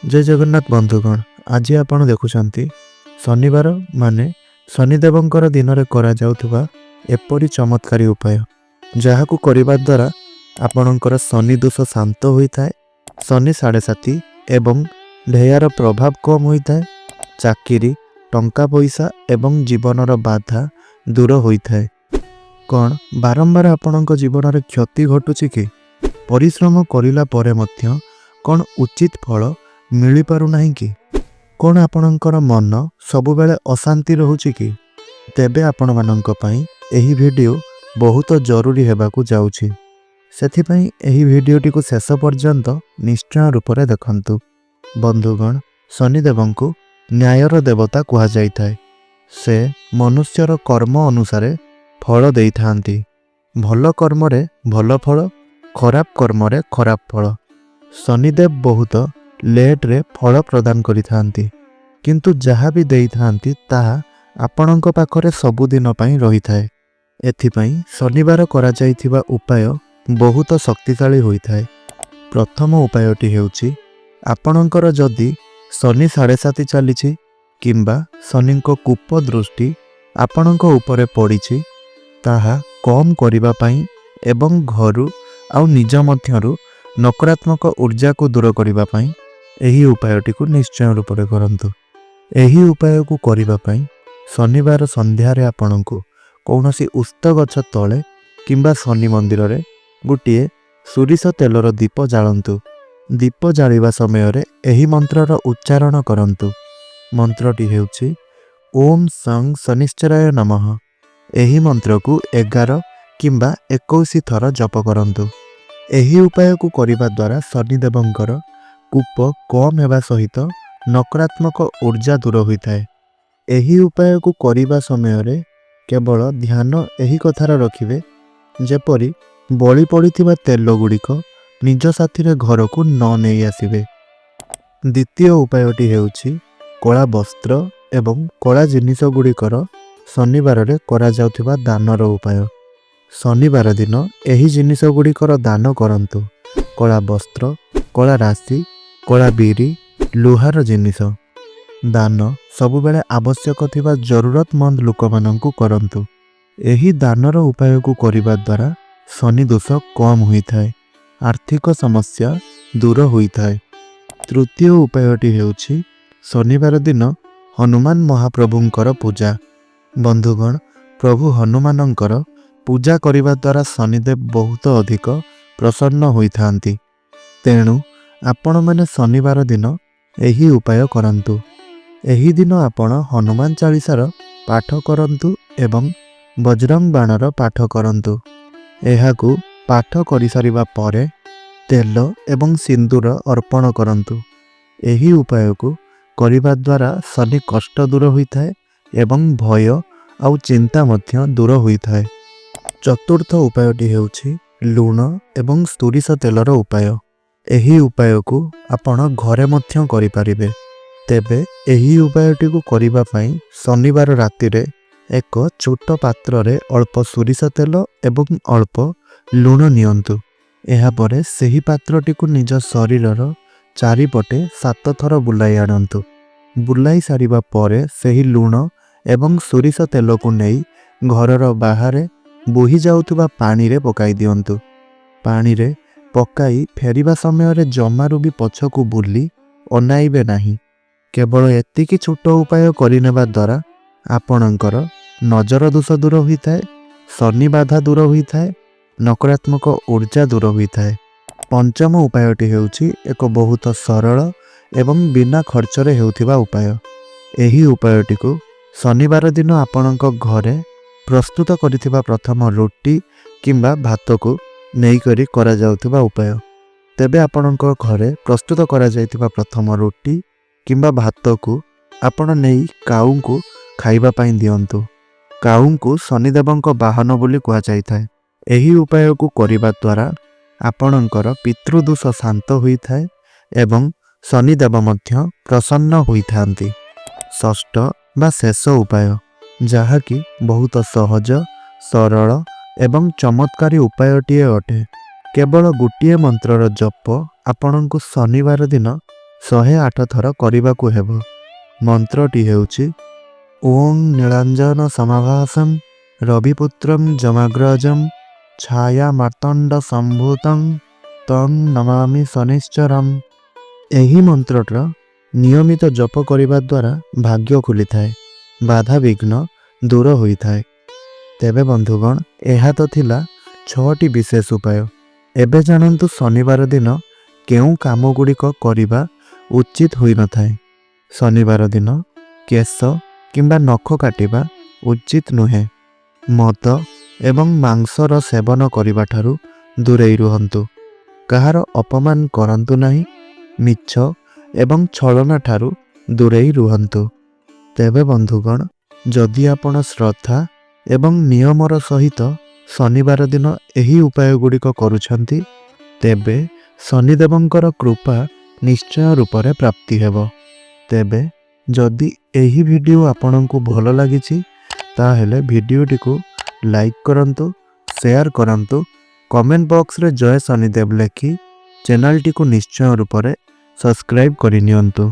जय जगन्नाथ बंधुगण। आज आपण देखुंत शनिवार माने शनिदेवंकर दिन में करा जाउथुबा एपरी चमत्कारी उपाय जहाकू करने द्वारा आपणकर शनि दोष शांत होता है, शनि साढ़े साथी एवं ढेयार प्रभाव कम होता है, चाकरी टंका पैसा एवं जीवनर बाधा दूर होता है। कौन बारंबार आपणक जीवन में क्षति घटुची कि परिश्रम करिला परे मध्य कौन उचित फल मिल पारु नहीं कि कौन आपणकर मन सबुबेले अशांति रहुची कि तेबे आपण माननक पई एही वीडियो बहुत जरूरी हेबाकू जाउछि। सेथिपई एही वीडियोटी को शेष पर्यंत निश्चय रूप से देखंतु। बंधुगण, शनिदेवंकु न्यायर देवता कहा जाइथाय। से मनुष्यर कर्म अनुसारे फल देइथांती। भल कर्म रे भल फल, खराब कर्म रे खराब फल। शनिदेव बहुत लेट रे फल प्रदान करिथांती, किंतु जहाँ भी देइथांती ताहा आपणक पाखरे सबुदिन पई रहिथाय। एथिपई शनिवार करा जाइथिबा उपाय बहुत शक्तिशाली होइथाय। प्रथम उपायटी हेउची, आपणकर जदि शनि साढ़े साथी चलीछि किंबा शनिको कूप दृष्टि आपणक उपरे पड़िछि ताहा कम करिबा पई एवं घरु आउ निज मध्यरु नकारात्मक ऊर्जा को दूर करिबा पई एही उपायटी को निश्चय रूप से करंतु। एही उपाय को करिबा पई शनिवार संध्यारे आपणको कौनसी उस्त गछ तले किंबा शनि मंदिर रे गोटे सोरिष तेलर दीप जालंतु। दीप जालिबा समय रे एही मंत्रर उच्चारण करंतु। मंत्रटी हेउछि ओम सं शनिश्चराय नमः। एही मंत्र को 11 किंबा 21 थर जप करंतु। एही उपाय को करिबा द्वारा शनिदेवंकर कूप कम हेबा सहित नकारात्मक ऊर्जा दूर होता है। एही उपाय को करिबा समय रे केवल ध्यान एही कथार रखिबे जेपरि बलि पड़िथिबा तेल गुड़िक निज साथी घर को न नहीं आसिबे। द्वितीय उपायटी हेउछि कला वस्त्र एवं कला जिनिस गुड़िकर शनिवार रे करा जाउथिबा दानर उपाय। शनिवार दिन एही जिनिस गुड़िकर दान करंतु। कला वस्त्र, कला राशि, कला बीरी, लुहार जिनिस दान सबुबेले आवश्यक थिबा जरूरतमंद लोक माननकु करंतु। एही दानर उपाय को करिबा द्वारा शनि दोष कम होइथाय, आर्थिक समस्या दूर होइथाय। तृतीय उपायटी हेउछि शनिवार दिन हनुमान महाप्रभुंकर पूजा। बंधुगण, प्रभु हनुमानंकर पूजा करिबा द्वारा शनिदेव बहुत अधिक प्रसन्न होइथांती। तेणु आपण माने शनिवार दिन एही उपाय करंतु। एही दिन आपण हनुमान चालीसार पाठ करंतु एवं बजरंग बाणर पाठ करंतु। एहाकू पाठ करि सारिबा परे तेल एवं सिंदूर अर्पण करंतु। एही उपाय को करिबा द्वारा शनि कष्ट दूर होइथाय एवं भय आउ चिंता मध्य दूर होइथाय। चतुर्थ उपायटी हेउछि लूण एवं सोरिष तेलर उपाय। एही उपाय को आपण घरे मध्य करि पारिबे। तेबे एही उपायटी को करिबा पई शनिवार राति रे एक छोट पात्र रे अल्प सोरिष तेल एवं अल्प लूण नियंतु। एहा परे सेही पात्रटी को निज शरीरर चारिपटे 7 थर बुलाई आनंतु। बुलाई सारिबा परे सेही लूण एवं सोरिष तेल को नेई घरर बाहरे बोही जाउथुबा पानी रे पकाई दियंतु। पानी रे पकाई फेरिबा समय रे जमारू भी पछकू बुली अनाइबे नाही। केवल एतिकी छोट उपाय करिनेबा द्वारा आपणकर नजर दोष दूर होइथाय, शनि बाधा दूर होइथाय, नकारात्मक ऊर्जा दूर होइथाय। पंचम उपायटी हेउछि एक बहुत सरल एवं बिना खर्च रे हेउथिबा उपाय। एही उपायटी को शनिवार दिन आपणक घरे प्रस्तुत करिथिबा प्रथम रोटी किंबा भात को नेई करी करा जाउथिबा उपाय। तेबे आपणक घरे प्रस्तुत करा जाइथिबा प्रथम रोटी किंबा भात को आपण नेई काऊ को खाइबा पई दियंतु। काऊ को शनिदेवंक वाहन बोली कहा जाइथाय। एही उपाय को करिबा द्वारा आपणकर पितृदोष शांत होइथाय एवं शनिदेव मध्य प्रसन्न होइथांती। षष्ठ बा शेष उपाय, जहाँकि बहुत सहज सरल एवं चमत्कारी उपायटीए अटे। केवल गोटे मंत्रर जप आपणको शनिवार दिन 108 ଥର କରିବାକୁ ହେବ। ମନ୍ତ୍ରଟି ହେଉଛି ଓଁ ନୀଳାଞ୍ଜନ ସମାଭାସଂ ରବିପୁତ୍ରଂ ଯମାଗ୍ରଜଂ ଛାୟା ମାର୍ତ୍ତଣ୍ଡ ସମ୍ଭୂତଂ ତଂ ନମାମି ଶନିଶ୍ଚରମ୍। ଏହି ମନ୍ତ୍ରର ନିୟମିତ ଜପ କରିବା ଦ୍ୱାରା ଭାଗ୍ୟ ଖୋଲିଥାଏ, ବାଧାବିଘ୍ନ ଦୂର ହୋଇଥାଏ। ତେବେ ବନ୍ଧୁଗଣ, ଏହା ତ ଥିଲା 6ଟି ବିଶେଷ ଉପାୟ। ଏବେ ଜାଣନ୍ତୁ ଶନିବାର ଦିନ କେଉଁ କାମଗୁଡ଼ିକ କରିବା ଉଚିତ ହୋଇନଥାଏ। ଶନିବାର ଦିନ କେଶ କିମ୍ବା ନଖ କାଟିବା ଉଚିତ ନୁହେଁ। ମଦ ଏବଂ ମାଂସର ସେବନ କରିବାଠାରୁ ଦୂରେଇ ରୁହନ୍ତୁ। କାହାର ଅପମାନ କରନ୍ତୁ ନାହିଁ। ମିଛ ଏବଂ ଛଳନା ଠାରୁ ଦୂରେଇ ରୁହନ୍ତୁ। ତେବେ ବନ୍ଧୁଗଣ, ଯଦି ଆପଣ ଶ୍ରଦ୍ଧା ଏବଂ ନିୟମର ସହିତ ଶନିବାର ଦିନ ଏହି ଉପାୟ ଗୁଡ଼ିକ କରୁଛନ୍ତି, ତେବେ ଶନିଦେବଙ୍କର କୃପା ନିଶ୍ଚୟ ରୂପରେ ପ୍ରାପ୍ତି ହେବ। ତେବେ ଯଦି ଏହି ଭିଡ଼ିଓ ଆପଣଙ୍କୁ ଭଲ ଲାଗିଛି, ତାହେଲେ ଭିଡ଼ିଓଟିକୁ ଲାଇକ୍ କରନ୍ତୁ, ସେୟାର କରନ୍ତୁ, କମେଣ୍ଟ ବକ୍ସରେ ଜୟ ଶନିଦେବ ଲେଖି ଚ୍ୟାନେଲଟିକୁ ନିଶ୍ଚୟ ରୂପରେ ସବସ୍କ୍ରାଇବ୍ କରିନିଅନ୍ତୁ।